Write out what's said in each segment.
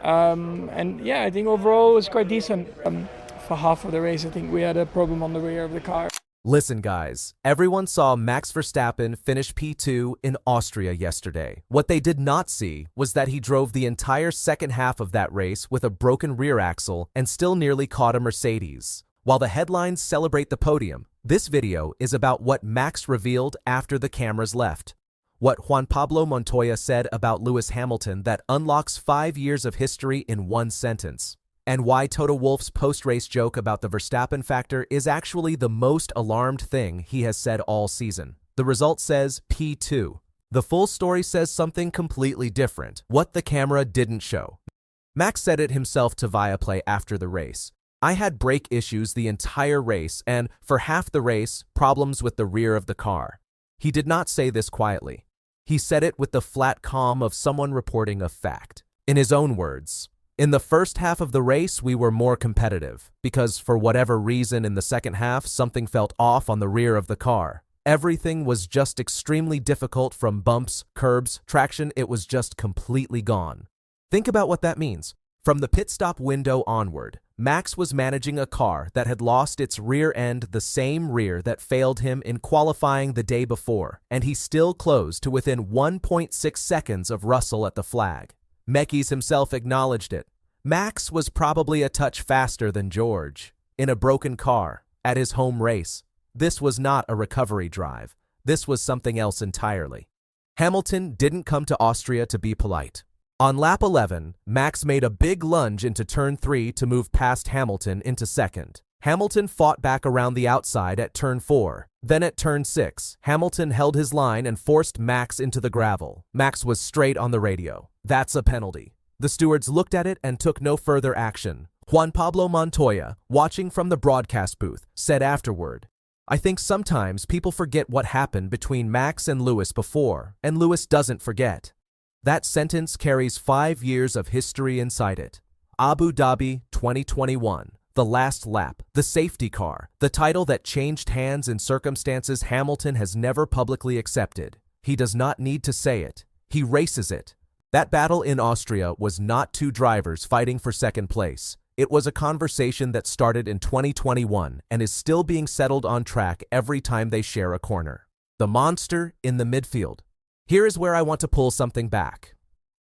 And yeah, I think overall it was quite decent. For half of the race, I think we had a problem on the rear of the car. Listen, guys, everyone saw Max Verstappen finish P2 in Austria yesterday. What they did not see was that he drove the entire second half of that race with a broken rear axle and still nearly caught a Mercedes. While the headlines celebrate the podium, this video is about what Max revealed after the cameras left. What Juan Pablo Montoya said about Lewis Hamilton that unlocks 5 years of history in one sentence. And why Toto Wolff's post-race joke about the Verstappen Factor is actually the most alarmed thing he has said all season. The result says P2. The full story says something completely different, what the camera didn't show. Max said it himself to Viaplay after the race. I had brake issues the entire race and, for half the race, problems with the rear of the car. He did not say this quietly. He said it with the flat calm of someone reporting a fact. In his own words, "In the first half of the race, we were more competitive, because for whatever reason in the second half, something felt off on the rear of the car. Everything was just extremely difficult from bumps, curbs, traction, it was just completely gone." Think about what that means. From the pit stop window onward, Max was managing a car that had lost its rear end, the same rear that failed him in qualifying the day before, and he still closed to within 1.6 seconds of Russell at the flag. Mekis himself acknowledged it. Max was probably a touch faster than George. In a broken car, at his home race. This was not a recovery drive. This was something else entirely. Hamilton didn't come to Austria to be polite. On lap 11, Max made a big lunge into turn 3 to move past Hamilton into second. Hamilton fought back around the outside at turn 4. Then at turn 6, Hamilton held his line and forced Max into the gravel. Max was straight on the radio. "That's a penalty." The stewards looked at it and took no further action. Juan Pablo Montoya, watching from the broadcast booth, said afterward, "I think sometimes people forget what happened between Max and Lewis before, and Lewis doesn't forget." That sentence carries 5 years of history inside it. Abu Dhabi 2021. The last lap, the safety car, the title that changed hands in circumstances Hamilton has never publicly accepted. He does not need to say it. He races it. That battle in Austria was not two drivers fighting for second place. It was a conversation that started in 2021 and is still being settled on track every time they share a corner. The monster in the midfield. Here is where I want to pull something back.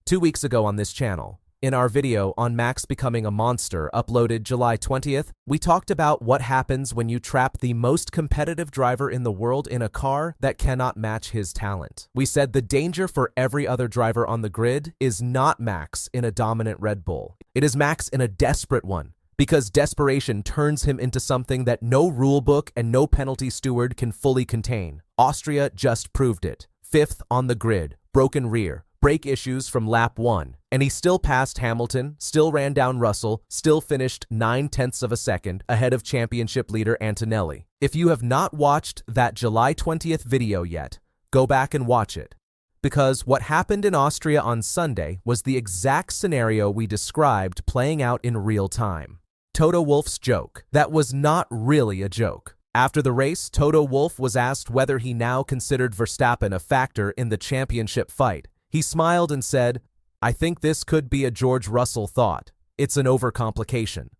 2 weeks ago on this channel, in our video on Max becoming a monster uploaded July 20th, we talked about what happens when you trap the most competitive driver in the world in a car that cannot match his talent. We said the danger for every other driver on the grid is not Max in a dominant Red Bull. It is Max in a desperate one, because desperation turns him into something that no rulebook and no penalty steward can fully contain. Austria just proved it. 5th on the grid, broken rear, brake issues from lap 1, and he still passed Hamilton, still ran down Russell, still finished 9/10 of a second ahead of championship leader Antonelli. If you have not watched that July 20th video yet, go back and watch it. Because what happened in Austria on Sunday was the exact scenario we described playing out in real time. Toto Wolff's joke. That was not really a joke. After the race, Toto Wolff was asked whether he now considered Verstappen a factor in the championship fight. He smiled and said, "I think this could be a George Russell thought. It's an overcomplication."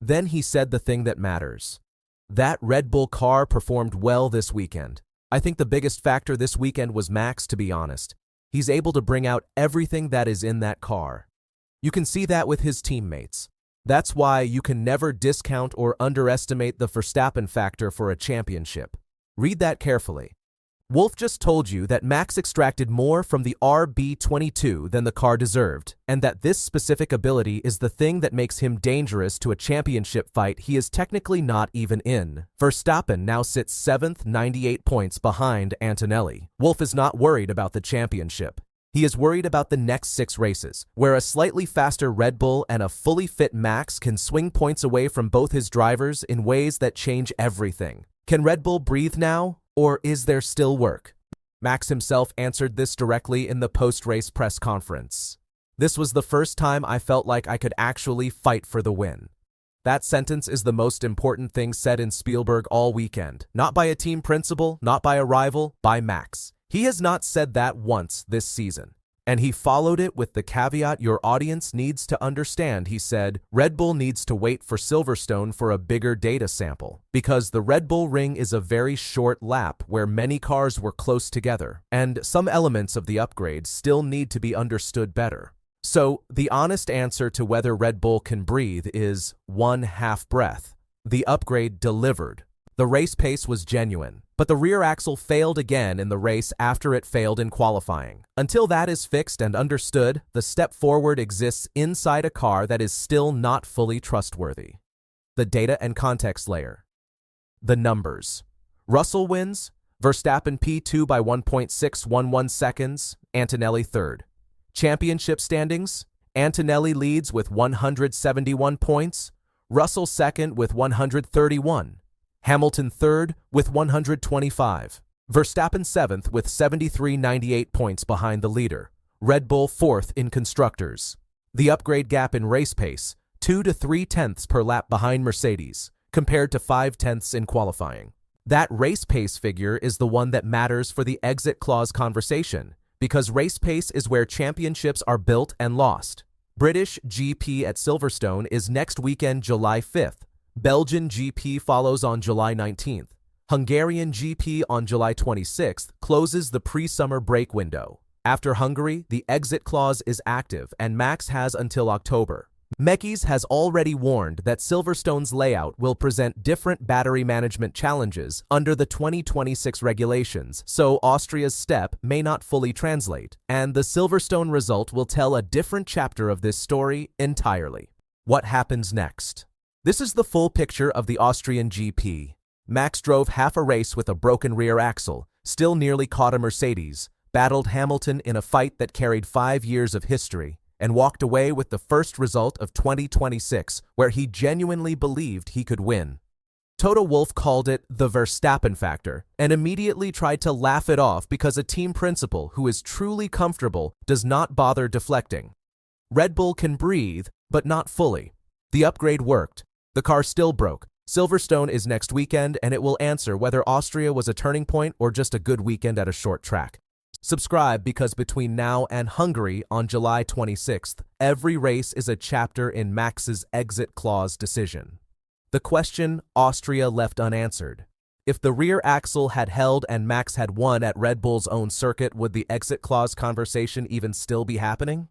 Then he said the thing that matters. That Red Bull car performed well this weekend. I think the biggest factor this weekend was Max, to be honest. He's able to bring out everything that is in that car. You can see that with his teammates. That's why you can never discount or underestimate the Verstappen factor for a championship. Read that carefully. Wolff just told you that Max extracted more from the RB22 than the car deserved, and that this specific ability is the thing that makes him dangerous to a championship fight he is technically not even in. Verstappen now sits 7th, 98 points behind Antonelli. Wolff is not worried about the championship. He is worried about the next 6 races, where a slightly faster Red Bull and a fully fit Max can swing points away from both his drivers in ways that change everything. Can Red Bull breathe now, or is there still work? Max himself answered this directly in the post-race press conference. "This was the first time I felt like I could actually fight for the win." That sentence is the most important thing said in Spielberg all weekend. Not by a team principal, not by a rival, by Max. He has not said that once this season. And he followed it with the caveat your audience needs to understand. He said, Red Bull needs to wait for Silverstone for a bigger data sample, because the Red Bull ring is a very short lap where many cars were close together, and some elements of the upgrade still need to be understood better. So, the honest answer to whether Red Bull can breathe is 1/2 breath. The upgrade delivered. The race pace was genuine, but the rear axle failed again in the race after it failed in qualifying. Until that is fixed and understood, the step forward exists inside a car that is still not fully trustworthy. The data and context layer. The numbers. Russell wins, Verstappen P2 by 1.611 seconds, Antonelli third. Championship standings, Antonelli leads with 171 points, Russell second with 131. Hamilton third with 125. Verstappen seventh with 73.98 points behind the leader. Red Bull fourth in constructors. The upgrade gap in race pace, 2 to 3 tenths per lap behind Mercedes, compared to 5 tenths in qualifying. That race pace figure is the one that matters for the exit clause conversation, because race pace is where championships are built and lost. British GP at Silverstone is next weekend, July 5th. Belgian GP follows on July 19th. Hungarian GP on July 26th closes the pre-summer break window. After Hungary, the exit clause is active and Max has until October. Mekis has already warned that Silverstone's layout will present different battery management challenges under the 2026 regulations, so Austria's step may not fully translate, and the Silverstone result will tell a different chapter of this story entirely. What happens next? This is the full picture of the Austrian GP. Max drove half a race with a broken rear axle, still nearly caught a Mercedes, battled Hamilton in a fight that carried 5 years of history, and walked away with the first result of 2026, where he genuinely believed he could win. Toto Wolff called it the Verstappen Factor, and immediately tried to laugh it off because a team principal who is truly comfortable does not bother deflecting. Red Bull can breathe, but not fully. The upgrade worked. The car still broke. Silverstone is next weekend, and it will answer whether Austria was a turning point or just a good weekend at a short track. Subscribe, because between now and Hungary on July 26th, every race is a chapter in Max's exit clause decision. The question Austria left unanswered. If the rear axle had held and Max had won at Red Bull's own circuit, would the exit clause conversation even still be happening?